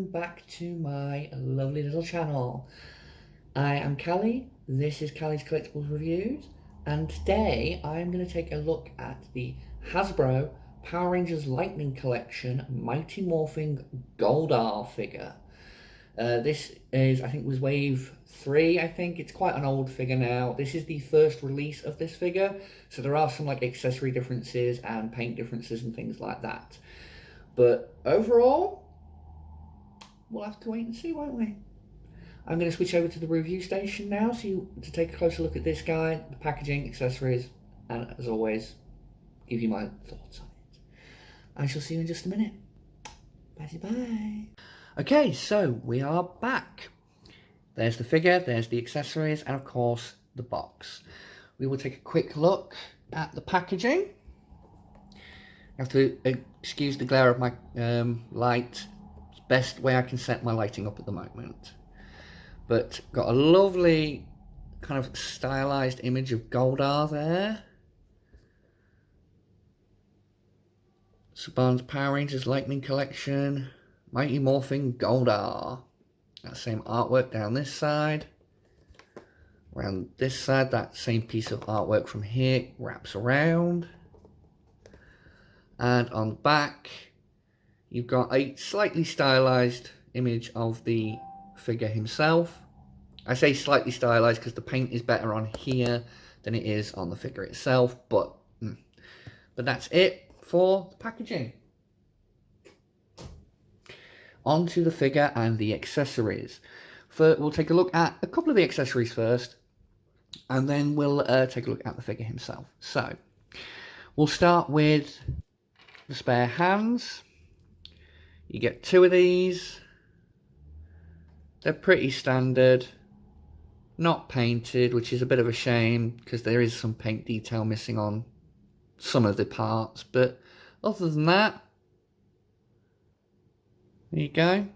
welcome back to my lovely little channel. I am Callie, this is Callie's Collectibles Reviews, and today I'm going to take a look at the Hasbro Power Rangers Lightning Collection Mighty Morphing Goldar figure. This is, I think, was wave 3, I think. It's quite an old figure now. This is the first release of this figure, so there are some like accessory differences and paint differences and things like that. But overall, we'll have to wait and see, won't we? I'm going to switch over to the review station now to take a closer look at this guy, the packaging, accessories, and as always, give you my thoughts on it. I shall see you in just a minute. Bye-bye. Okay, so we are back. There's the figure, there's the accessories, and of course, the box. We will take a quick look at the packaging. I have to excuse the glare of my light. It's the best way I can set my lighting up at the moment. But got a lovely kind of stylized image of Goldar there. Saban's Power Rangers Lightning Collection, Mighty Morphing Goldar. That same artwork down this side. Around this side, that same piece of artwork from here wraps around. And on the back, you've got a slightly stylized image of the figure himself. I say slightly stylized because the paint is better on here than it is on the figure itself, but that's it for the packaging. On to the figure and the accessories. We'll take a look at a couple of the accessories first, and then we'll take a look at the figure himself. So, we'll start with the spare hands. You get 2 of these. They're pretty standard, not painted, which is a bit of a shame because there is some paint detail missing on some of the parts, but other than that, there you go.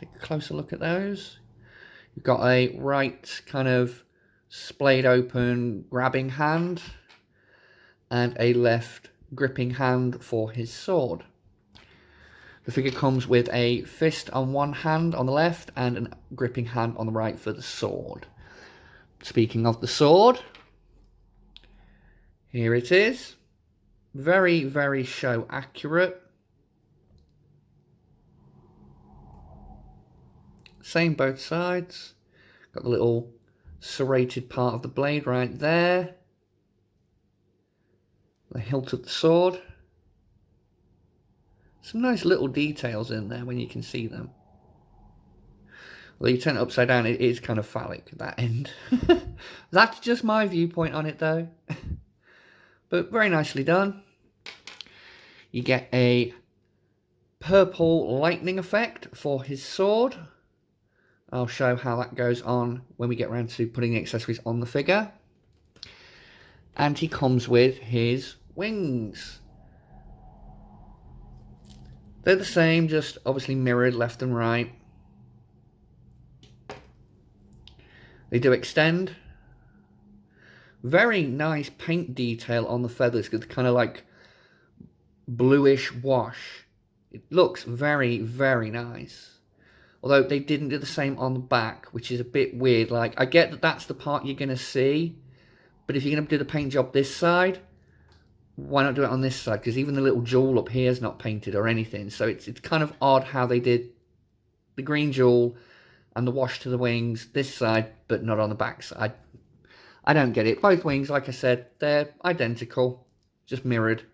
Take a closer look at those. You've got a right kind of splayed open grabbing hand and a left gripping hand for his sword. The figure comes with a fist on one hand on the left and a gripping hand on the right for the sword. Speaking of the sword, here it is. Very, very show accurate. Same both sides. Got the little serrated part of the blade right there. The hilt of the sword. Some nice little details in there when you can see them. Well, you turn it upside down, it is kind of phallic at that end. That's just my viewpoint on it though. But very nicely done. You get a purple lightning effect for his sword. I'll show how that goes on when we get around to putting the accessories on the figure. And he comes with his wings. They're the same, just obviously mirrored left and right. They do extend. Very nice paint detail on the feathers, with kind of like bluish wash. It looks very, very nice. Although they didn't do the same on the back, which is a bit weird. Like, I get that that's the part you're going to see, but if you're going to do the paint job this side, why not do it on this side? Because even the little jewel up here is not painted or anything. So it's kind of odd how they did the green jewel and the wash to the wings this side, but not on the back side. I don't get it. Both wings, like I said, they're identical, just mirrored.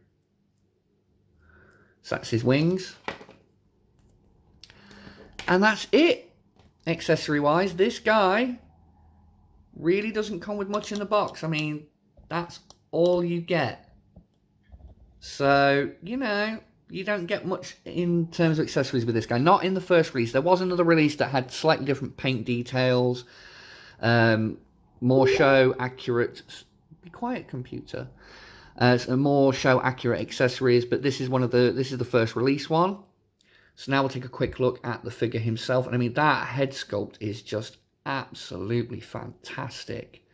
So that's his wings. And that's it, accessory-wise. This guy really doesn't come with much in the box. I mean, that's all you get. So, you know, you don't get much in terms of accessories with this guy. Not in the first release. There was another release that had slightly different paint details, more show accurate. Be quiet, computer. So more show accurate accessories, but this is the first release one. So now we'll take a quick look at the figure himself. And I mean, that head sculpt is just absolutely fantastic.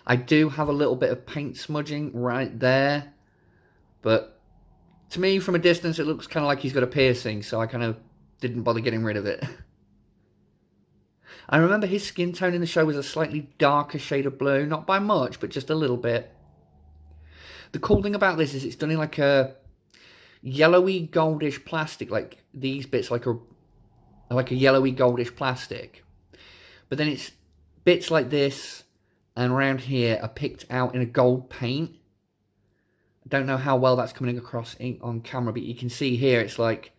I do have a little bit of paint smudging right there, but to me, from a distance, it looks kind of like he's got a piercing, so I kind of didn't bother getting rid of it. I remember his skin tone in the show was a slightly darker shade of blue, not by much, but just a little bit. The cool thing about this is it's done in like a yellowy goldish plastic, like these bits like a yellowy goldish plastic. But then it's bits like this and around here are picked out in a gold paint. I don't know how well that's coming across on camera, but you can see here it's like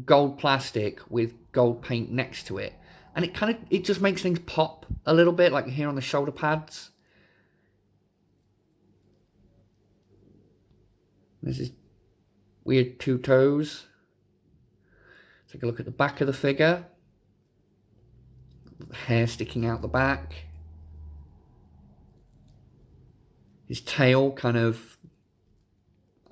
gold plastic with gold paint next to it. And it just makes things pop a little bit, like here on the shoulder pads. There's his weird two toes. Take a look at the back of the figure. Hair sticking out the back. His tail kind of,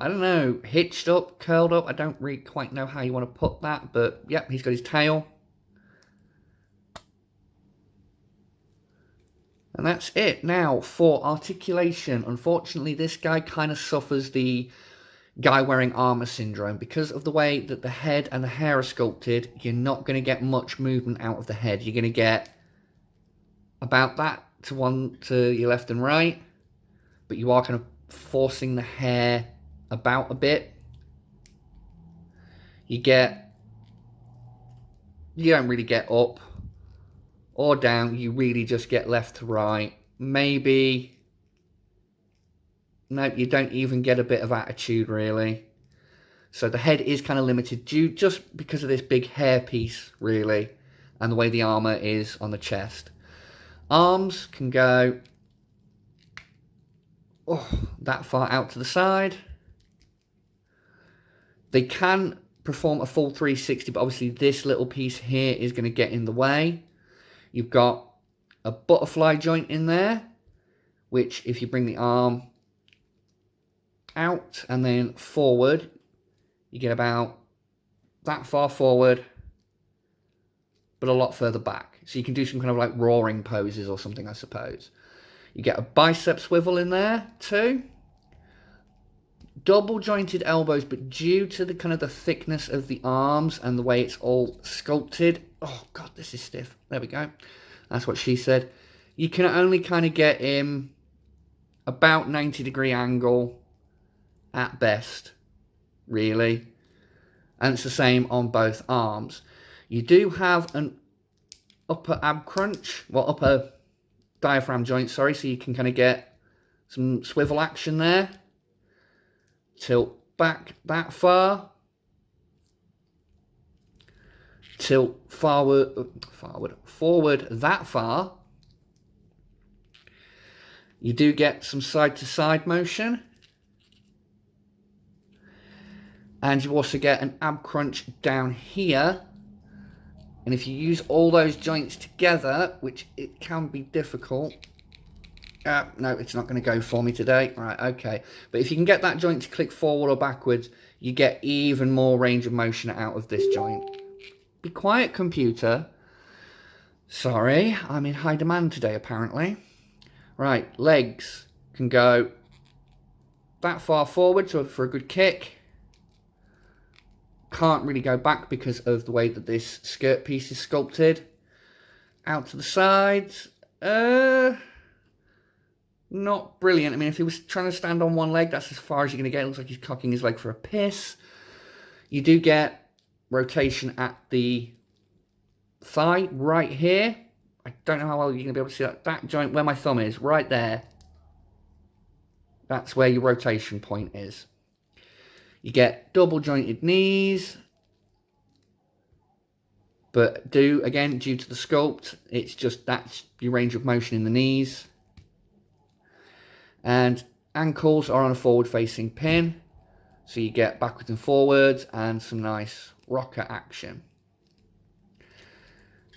I don't know, hitched up, curled up. I don't really quite know how you want to put that, but yep, he's got his tail. And that's it. Now, for articulation, unfortunately, this guy kind of suffers the guy wearing armor syndrome. Because of the way that the head and the hair are sculpted, you're not going to get much movement out of the head. You're going to get about that to your left and right, but you are kind of forcing the hair about a bit. You don't really get up or down, you really just get left to right. Maybe, no, you don't even get a bit of attitude really. So the head is kind of limited just because of this big hair piece really, and the way the armor is on the chest. Arms can go that far out to the side. They can perform a full 360, but obviously this little piece here is going to get in the way. You've got a butterfly joint in there, which if you bring the arm out and then forward, you get about that far forward, but a lot further back. So you can do some kind of like roaring poses or something, I suppose. You get a bicep swivel in there too. Double jointed elbows, but due to the kind of the thickness of the arms and the way it's all sculpted, oh god, this is stiff. There we go. That's what she said. You can only kind of get him about 90-degree angle at best, really. And it's the same on both arms. You do have an upper ab crunch, well, upper diaphragm joint, sorry, so you can kind of get some swivel action there. Tilt back that far. Tilt forward that far. You do get some side-to-side motion. And you also get an ab crunch down here. And if you use all those joints together, which it can be difficult. No, it's not going to go for me today. Right, okay. But if you can get that joint to click forward or backwards, you get even more range of motion out of this joint. Be quiet, computer. Sorry, I'm in high demand today, apparently. Right, legs can go that far forward for a good kick. Can't really go back because of the way that this skirt piece is sculpted. Out to the sides. Not brilliant. I mean, if he was trying to stand on one leg, that's as far as you're going to get. It looks like he's cocking his leg for a piss. You do get rotation at the thigh right here. I don't know how well you're going to be able to see that. That joint where my thumb is, right there. That's where your rotation point is. You get double jointed knees. But again, due to the sculpt, it's just that's your range of motion in the knees. And ankles are on a forward-facing pin. So you get backwards and forwards and some nice rocker action.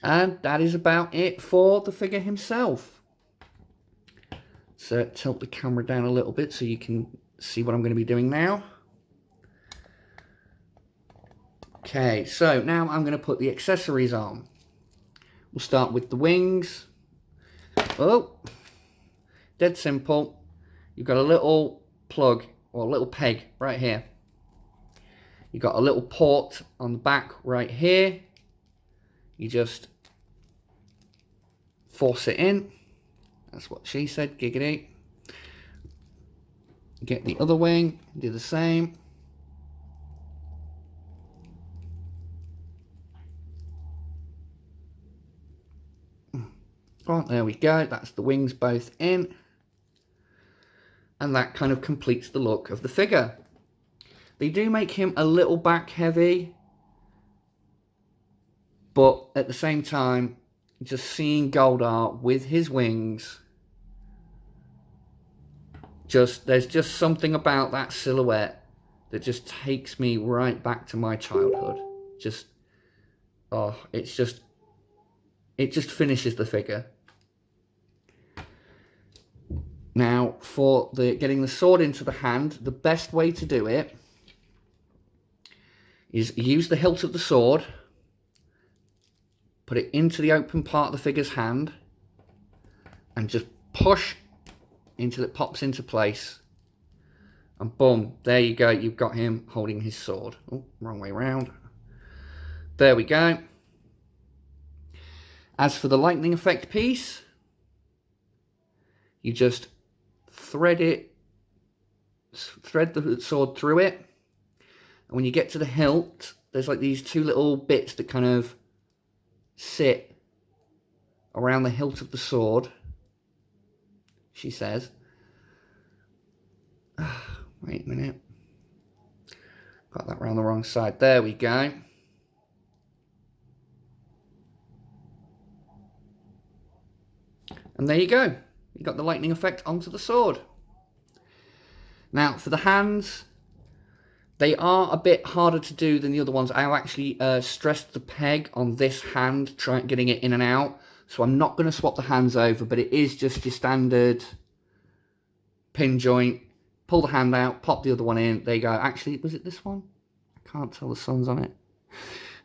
And that is about it for the figure himself. So tilt the camera down a little bit so you can see what I'm going to be doing now. Okay, so now I'm going to put the accessories on. We'll start with the wings. Oh, dead simple. You've got a little plug, or a little peg right here. You've got a little port on the back right here. You just force it in. That's what she said, giggity. Get the other wing, do the same. Right, there we go, that's the wings both in. And that kind of completes the look of the figure. They do make him a little back heavy, but at the same time, just seeing Goldar with his wings, there's just something about that silhouette that just takes me right back to my childhood. It just finishes the figure. Now, for getting the sword into the hand, the best way to do it is use the hilt of the sword, put it into the open part of the figure's hand, and just push until it pops into place. And boom, there you go, you've got him holding his sword. Oh, wrong way around. There we go. As for the lightning effect piece, you just thread the sword through it, and when you get to the hilt, there's like these two little bits that kind of sit around the hilt of the sword, she says. Wait a minute, got that round the wrong side. There we go. And there you go, you got the lightning effect onto the sword. Now for the hands, they are a bit harder to do than the other ones. I've actually stressed the peg on this hand, getting it in and out. So I'm not going to swap the hands over, but it is just your standard pin joint. Pull the hand out, pop the other one in. There you go. Actually, was it this one? I can't tell, the sun's on it.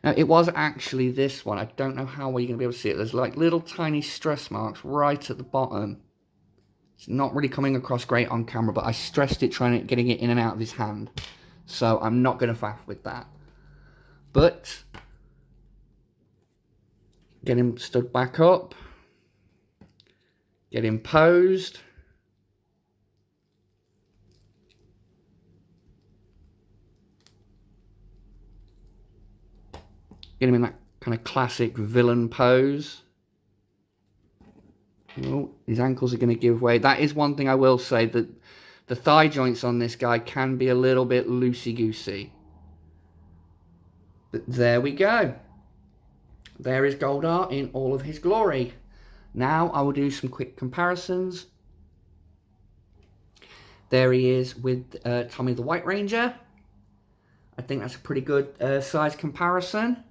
No, it was actually this one. I don't know how well you're going to be able to see it. There's like little tiny stress marks right at the bottom. It's not really coming across great on camera, but I stressed it getting it in and out of his hand. So I'm not going to faff with that. But get him stood back up. Get him posed. Get him in that kind of classic villain pose. Oh, his ankles are going to give way. That is one thing I will say, that the thigh joints on this guy can be a little bit loosey-goosey. But there we go. There is Goldar in all of his glory. Now I will do some quick comparisons. There he is with Tommy the White Ranger. I think that's a pretty good size comparison.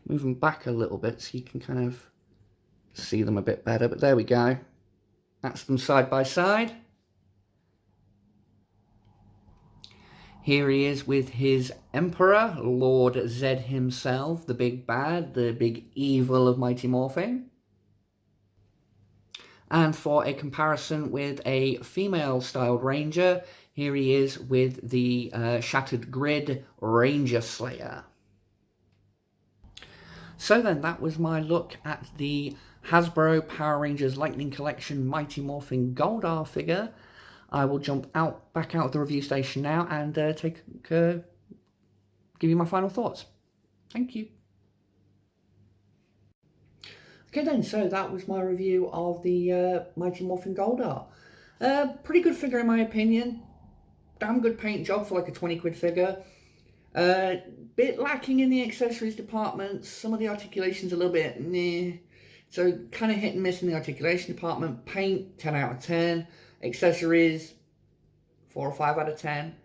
Move them back a little bit so you can kind of see them a bit better, but there we go. That's them side by side. Here he is with his Emperor, Lord Zed himself, the big bad, the big evil of Mighty Morphin. And for a comparison with a female-styled Ranger, here he is with the Shattered Grid Ranger Slayer. So then, that was my look at the Hasbro Power Rangers Lightning Collection Mighty Morphin Goldar figure. I will jump back out of the review station now and give you my final thoughts. Thank you. Okay then, so that was my review of the Mighty Morphin Goldar. Pretty good figure in my opinion. Damn good paint job for like a 20 quid figure. Bit lacking in the accessories department. Some of the articulation's a little bit meh. So kind of hit and miss in the articulation department. Paint, 10 out of 10. Accessories, 4 or 5 out of 10.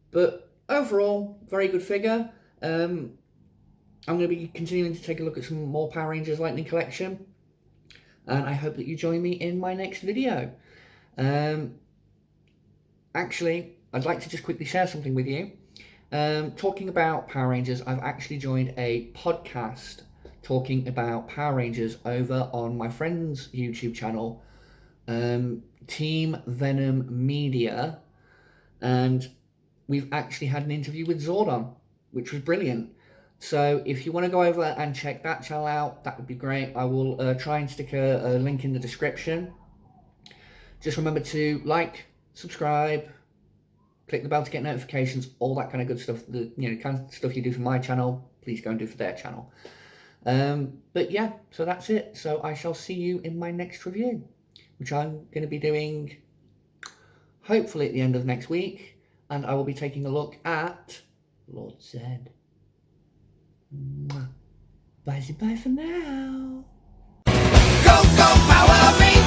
But overall, very good figure. I'm going to be continuing to take a look at some more Power Rangers Lightning Collection. And I hope that you join me in my next video. Actually, I'd like to just quickly share something with you. Talking about Power Rangers, I've actually joined a podcast talking about Power Rangers over on my friend's YouTube channel, Team Venom Media, and we've actually had an interview with Zordon, which was brilliant. So if you want to go over and check that channel out, that would be great. I will try and stick a link in the description. Just remember to like, subscribe, click the bell to get notifications, all that kind of good stuff. The kind of stuff you do for my channel, please go and do for their channel. But yeah, so that's it. So I shall see you in my next review, which I'm going to be doing hopefully at the end of next week, and I will be taking a look at Lord Zed. Bye for now. Go, go, Power Rangers!